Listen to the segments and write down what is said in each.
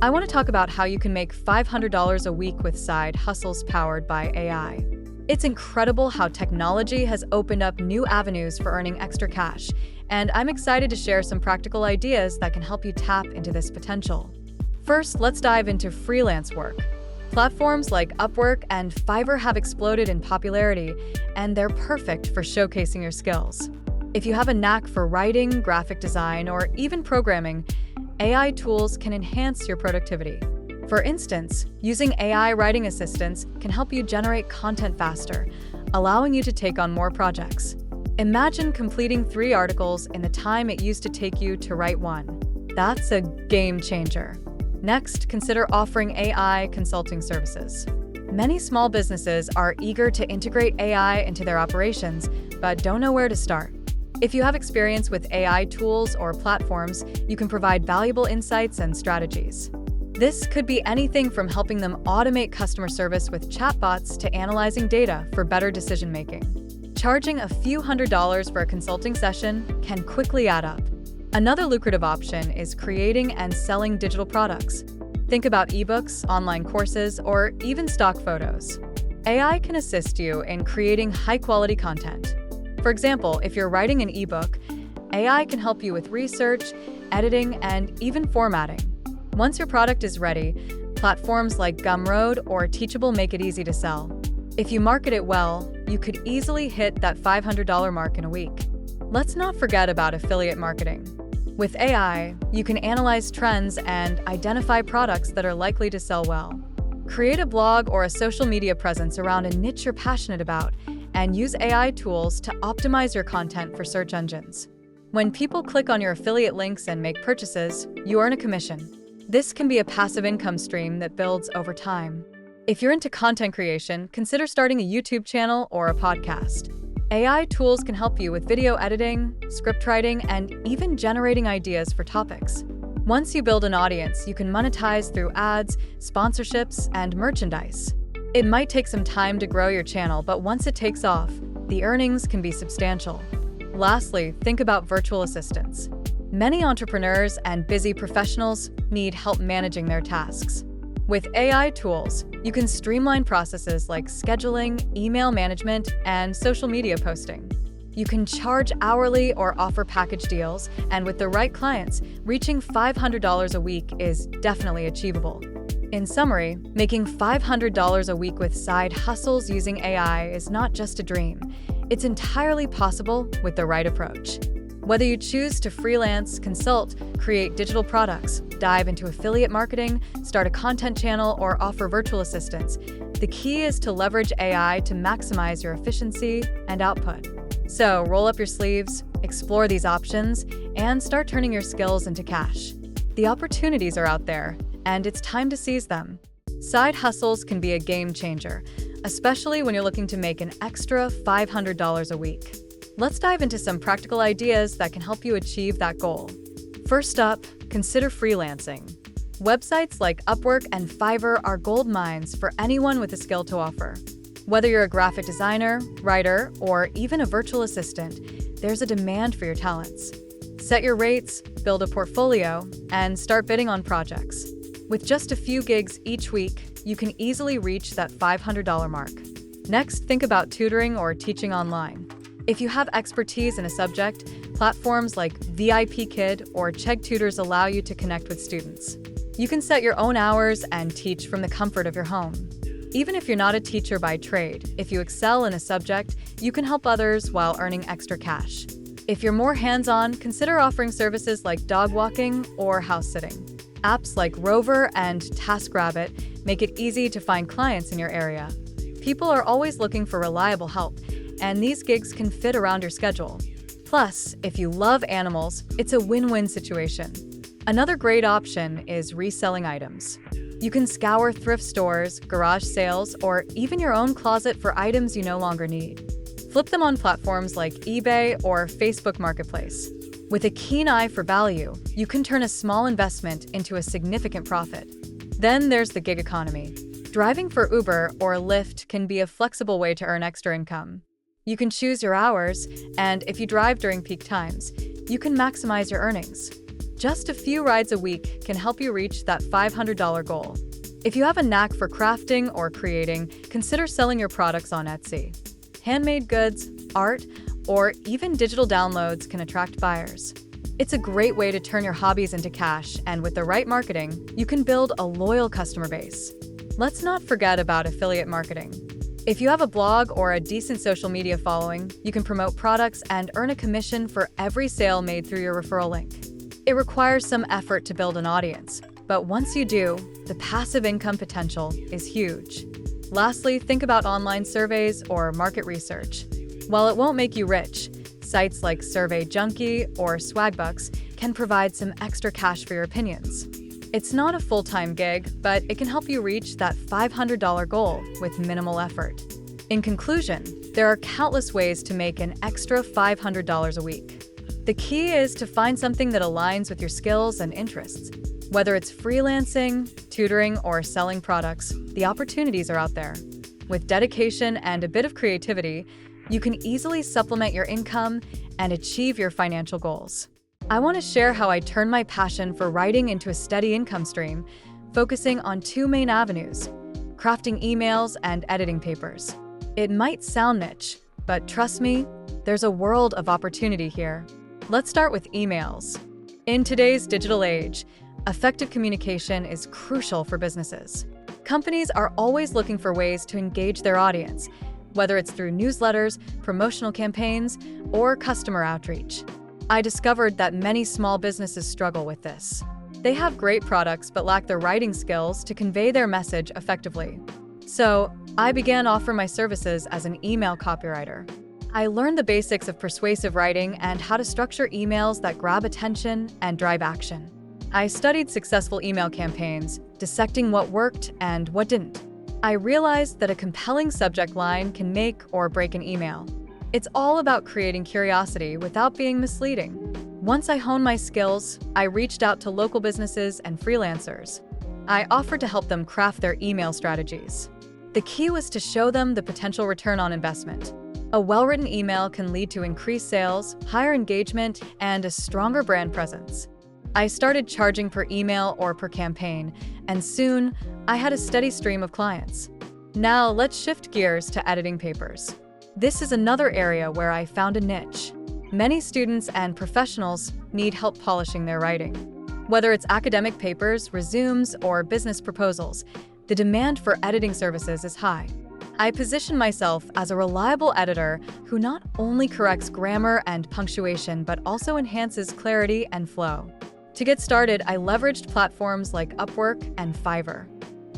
I want to talk about how you can make $500 a week with side hustles powered by AI. It's incredible how technology has opened up new avenues for earning extra cash, and I'm excited to share some practical ideas that can help you tap into this potential. First, let's dive into freelance work. Platforms like Upwork and Fiverr have exploded in popularity, and they're perfect for showcasing your skills. If you have a knack for writing, graphic design, or even programming, AI tools can enhance your productivity. For instance, using AI writing assistants can help you generate content faster, allowing you to take on more projects. Imagine completing 3 articles in the time it used to take you to write 1. That's a game changer. Next, consider offering AI consulting services. Many small businesses are eager to integrate AI into their operations, but don't know where to start. If you have experience with AI tools or platforms, you can provide valuable insights and strategies. This could be anything from helping them automate customer service with chatbots to analyzing data for better decision-making. Charging a few $100s for a consulting session can quickly add up. Another lucrative option is creating and selling digital products. Think about ebooks, online courses, or even stock photos. AI can assist you in creating high-quality content. For example, if you're writing an ebook, AI can help you with research, editing, and even formatting. Once your product is ready, platforms like Gumroad or Teachable make it easy to sell. If you market it well, you could easily hit that $500 mark in a week. Let's not forget about affiliate marketing. With AI, you can analyze trends and identify products that are likely to sell well. Create a blog or a social media presence around a niche you're passionate about, and use AI tools to optimize your content for search engines. When people click on your affiliate links and make purchases, you earn a commission. This can be a passive income stream that builds over time. If you're into content creation, consider starting a YouTube channel or a podcast. AI tools can help you with video editing, script writing, and even generating ideas for topics. Once you build an audience, you can monetize through ads, sponsorships, and merchandise. It might take some time to grow your channel, but once it takes off, the earnings can be substantial. Lastly, think about virtual assistants. Many entrepreneurs and busy professionals need help managing their tasks. With AI tools, you can streamline processes like scheduling, email management, and social media posting. You can charge hourly or offer package deals, and with the right clients, reaching $500 a week is definitely achievable. In summary, making $500 a week with side hustles using AI is not just a dream. It's entirely possible with the right approach. Whether you choose to freelance, consult, create digital products, dive into affiliate marketing, start a content channel, or offer virtual assistants, the key is to leverage AI to maximize your efficiency and output. So roll up your sleeves, explore these options, and start turning your skills into cash. The opportunities are out there, and it's time to seize them. Side hustles can be a game changer, especially when you're looking to make an extra $500 a week. Let's dive into some practical ideas that can help you achieve that goal. First up, consider freelancing. Websites like Upwork and Fiverr are gold mines for anyone with a skill to offer. Whether you're a graphic designer, writer, or even a virtual assistant, there's a demand for your talents. Set your rates, build a portfolio, and start bidding on projects. With just a few gigs each week, you can easily reach that $500 mark. Next, think about tutoring or teaching online. If you have expertise in a subject, platforms like VIPKid or Chegg Tutors allow you to connect with students. You can set your own hours and teach from the comfort of your home. Even if you're not a teacher by trade, if you excel in a subject, you can help others while earning extra cash. If you're more hands-on, consider offering services like dog walking or house sitting. Apps like Rover and TaskRabbit make it easy to find clients in your area. People are always looking for reliable help, and these gigs can fit around your schedule. Plus, if you love animals, it's a win-win situation. Another great option is reselling items. You can scour thrift stores, garage sales, or even your own closet for items you no longer need. Flip them on platforms like eBay or Facebook Marketplace. With a keen eye for value, you can turn a small investment into a significant profit. Then there's the gig economy. Driving for Uber or Lyft can be a flexible way to earn extra income. You can choose your hours, and if you drive during peak times, you can maximize your earnings. Just a few rides a week can help you reach that $500 goal. If you have a knack for crafting or creating, consider selling your products on Etsy. Handmade goods, art, or even digital downloads can attract buyers. It's a great way to turn your hobbies into cash, and with the right marketing, you can build a loyal customer base. Let's not forget about affiliate marketing. If you have a blog or a decent social media following, you can promote products and earn a commission for every sale made through your referral link. It requires some effort to build an audience, but once you do, the passive income potential is huge. Lastly, think about online surveys or market research. While it won't make you rich, sites like Survey Junkie or Swagbucks can provide some extra cash for your opinions. It's not a full-time gig, but it can help you reach that $500 goal with minimal effort. In conclusion, there are countless ways to make an extra $500 a week. The key is to find something that aligns with your skills and interests. Whether it's freelancing, tutoring, or selling products, the opportunities are out there. With dedication and a bit of creativity, you can easily supplement your income and achieve your financial goals. I want to share how I turned my passion for writing into a steady income stream, focusing on two main avenues: crafting emails and editing papers. It might sound niche, but trust me, there's a world of opportunity here. Let's start with emails. In today's digital age, effective communication is crucial for businesses. Companies are always looking for ways to engage their audience, whether it's through newsletters, promotional campaigns, or customer outreach. I discovered that many small businesses struggle with this. They have great products but lack the writing skills to convey their message effectively. So, I began offering my services as an email copywriter. I learned the basics of persuasive writing and how to structure emails that grab attention and drive action. I studied successful email campaigns, dissecting what worked and what didn't. I realized that a compelling subject line can make or break an email. It's all about creating curiosity without being misleading. Once I honed my skills, I reached out to local businesses and freelancers. I offered to help them craft their email strategies. The key was to show them the potential return on investment. A well-written email can lead to increased sales, higher engagement, and a stronger brand presence. I started charging per email or per campaign, and soon, I had a steady stream of clients. Now, let's shift gears to editing papers. This is another area where I found a niche. Many students and professionals need help polishing their writing. Whether it's academic papers, resumes, or business proposals, the demand for editing services is high. I position myself as a reliable editor who not only corrects grammar and punctuation but also enhances clarity and flow. To get started, I leveraged platforms like Upwork and Fiverr.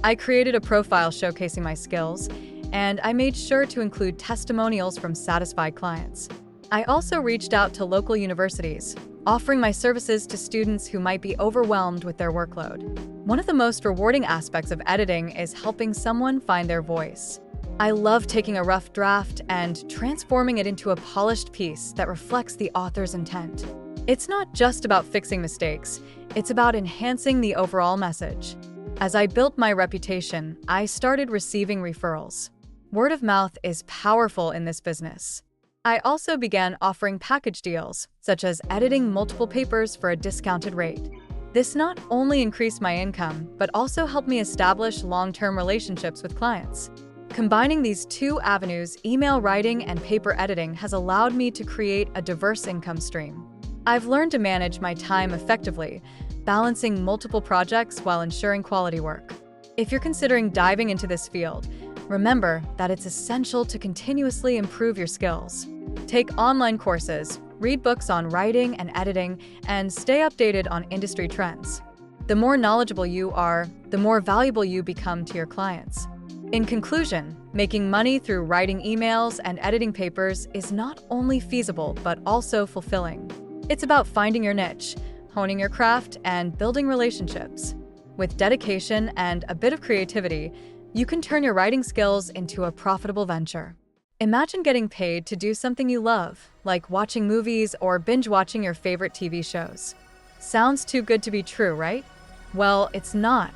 I created a profile showcasing my skills, and I made sure to include testimonials from satisfied clients. I also reached out to local universities, offering my services to students who might be overwhelmed with their workload. One of the most rewarding aspects of editing is helping someone find their voice. I love taking a rough draft and transforming it into a polished piece that reflects the author's intent. It's not just about fixing mistakes, it's about enhancing the overall message. As I built my reputation, I started receiving referrals. Word of mouth is powerful in this business. I also began offering package deals, such as editing multiple papers for a discounted rate. This not only increased my income, but also helped me establish long-term relationships with clients. Combining these two avenues, email writing and paper editing, has allowed me to create a diverse income stream. I've learned to manage my time effectively, balancing multiple projects while ensuring quality work. If you're considering diving into this field, remember that it's essential to continuously improve your skills. Take online courses, read books on writing and editing, and stay updated on industry trends. The more knowledgeable you are, the more valuable you become to your clients. In conclusion, making money through writing emails and editing papers is not only feasible but also fulfilling. It's about finding your niche, honing your craft, and building relationships. With dedication and a bit of creativity, you can turn your writing skills into a profitable venture. Imagine getting paid to do something you love, like watching movies or binge-watching your favorite TV shows. Sounds too good to be true, right? Well, it's not.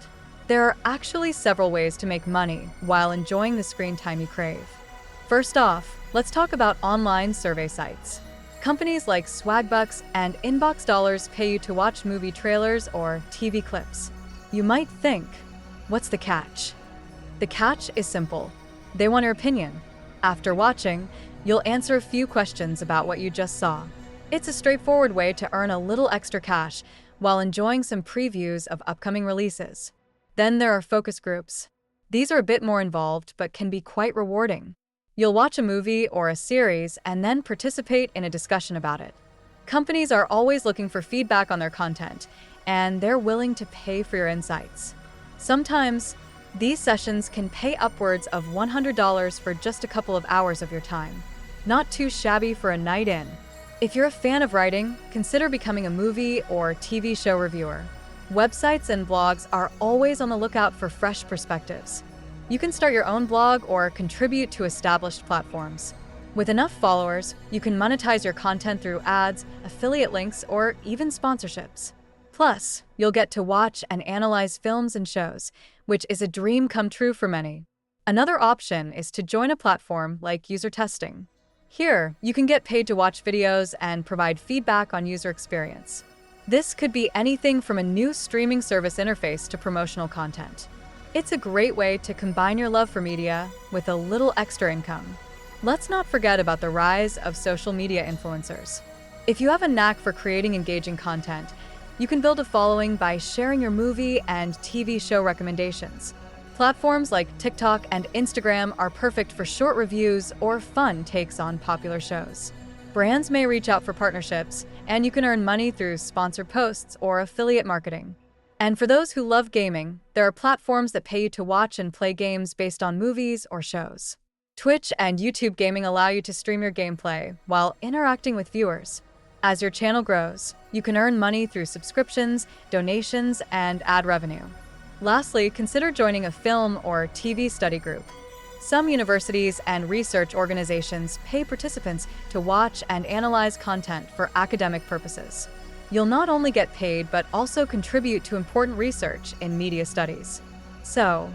There are actually several ways to make money while enjoying the screen time you crave. First off, let's talk about online survey sites. Companies like Swagbucks and Inbox Dollars pay you to watch movie trailers or TV clips. You might think, what's the catch? The catch is simple. They want your opinion. After watching, you'll answer a few questions about what you just saw. It's a straightforward way to earn a little extra cash while enjoying some previews of upcoming releases. Then there are focus groups. These are a bit more involved but can be quite rewarding. You'll watch a movie or a series and then participate in a discussion about it. Companies are always looking for feedback on their content, and they're willing to pay for your insights. Sometimes, these sessions can pay upwards of $100 for just a couple of hours of your time. Not too shabby for a night in. If you're a fan of writing, consider becoming a movie or TV show reviewer. Websites and blogs are always on the lookout for fresh perspectives. You can start your own blog or contribute to established platforms. With enough followers, you can monetize your content through ads, affiliate links, or even sponsorships. Plus, you'll get to watch and analyze films and shows, which is a dream come true for many. Another option is to join a platform like user testing. Here, you can get paid to watch videos and provide feedback on user experience. This could be anything from a new streaming service interface to promotional content. It's a great way to combine your love for media with a little extra income. Let's not forget about the rise of social media influencers. If you have a knack for creating engaging content, you can build a following by sharing your movie and TV show recommendations. Platforms like TikTok and Instagram are perfect for short reviews or fun takes on popular shows. Brands may reach out for partnerships, and you can earn money through sponsored posts or affiliate marketing. And for those who love gaming, there are platforms that pay you to watch and play games based on movies or shows. Twitch and YouTube gaming allow you to stream your gameplay while interacting with viewers. As your channel grows, you can earn money through subscriptions, donations, and ad revenue. Lastly, consider joining a film or TV study group. Some universities and research organizations pay participants to watch and analyze content for academic purposes. You'll not only get paid, but also contribute to important research in media studies. So,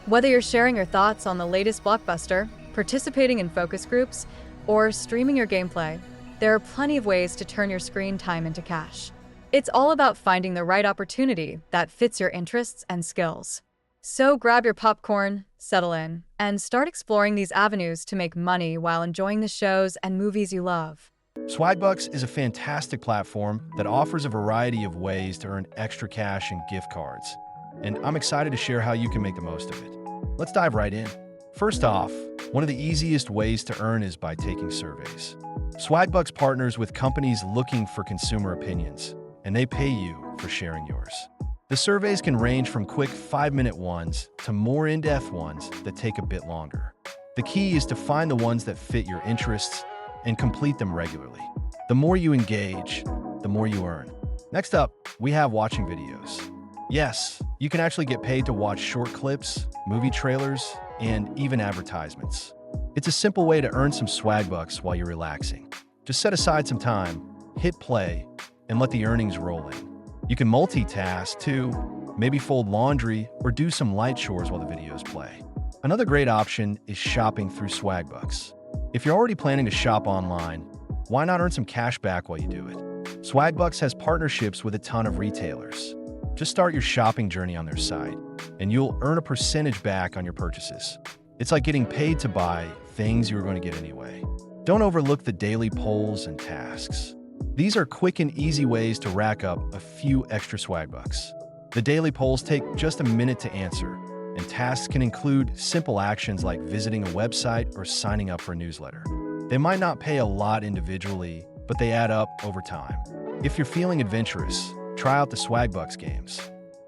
whether you're sharing your thoughts on the latest blockbuster, participating in focus groups, or streaming your gameplay, there are plenty of ways to turn your screen time into cash. It's all about finding the right opportunity that fits your interests and skills. So grab your popcorn, settle in, and start exploring these avenues to make money while enjoying the shows and movies you love. Swagbucks is a fantastic platform that offers a variety of ways to earn extra cash and gift cards, and I'm excited to share how you can make the most of it. Let's dive right in. First off, one of the easiest ways to earn is by taking surveys. Swagbucks partners with companies looking for consumer opinions, and they pay you for sharing yours. The surveys can range from quick 5-minute ones to more in-depth ones that take a bit longer. The key is to find the ones that fit your interests and complete them regularly. The more you engage, the more you earn. Next up, we have watching videos. Yes, you can actually get paid to watch short clips, movie trailers, and even advertisements. It's a simple way to earn some Swagbucks while you're relaxing. Just set aside some time, hit play, and let the earnings roll in. You can multitask too, maybe fold laundry or do some light chores while the videos play. Another great option is shopping through Swagbucks. If you're already planning to shop online, why not earn some cash back while you do it? Swagbucks has partnerships with a ton of retailers. Just start your shopping journey on their site, and you'll earn a percentage back on your purchases. It's like getting paid to buy things you were going to get anyway. Don't overlook the daily polls and tasks. These are quick and easy ways to rack up a few extra Swagbucks. The daily polls take just a minute to answer, and tasks can include simple actions like visiting a website or signing up for a newsletter. They might not pay a lot individually, but they add up over time. If you're feeling adventurous, try out the Swagbucks games.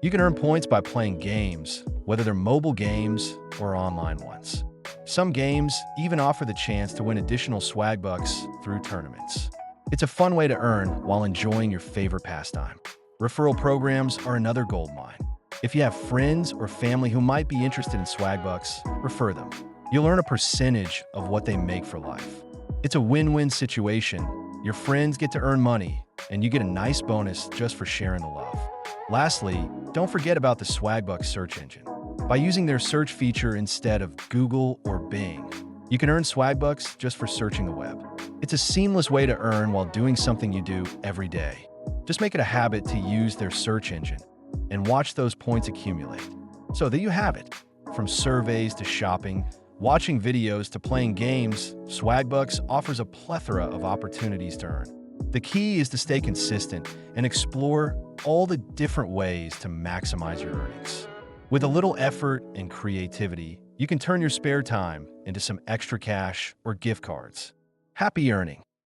You can earn points by playing games, whether they're mobile games or online ones. Some games even offer the chance to win additional Swagbucks through tournaments. It's a fun way to earn while enjoying your favorite pastime. Referral programs are another gold mine. If you have friends or family who might be interested in Swagbucks, refer them. You'll earn a percentage of what they make for life. It's a win-win situation. Your friends get to earn money, and you get a nice bonus just for sharing the love. Lastly, don't forget about the Swagbucks search engine. By using their search feature instead of Google or Bing, you can earn Swagbucks just for searching the web. It's a seamless way to earn while doing something you do every day. Just make it a habit to use their search engine and watch those points accumulate. So there you have it. From surveys to shopping, watching videos to playing games, Swagbucks offers a plethora of opportunities to earn. The key is to stay consistent and explore all the different ways to maximize your earnings. With a little effort and creativity, you can turn your spare time into some extra cash or gift cards. Happy earning!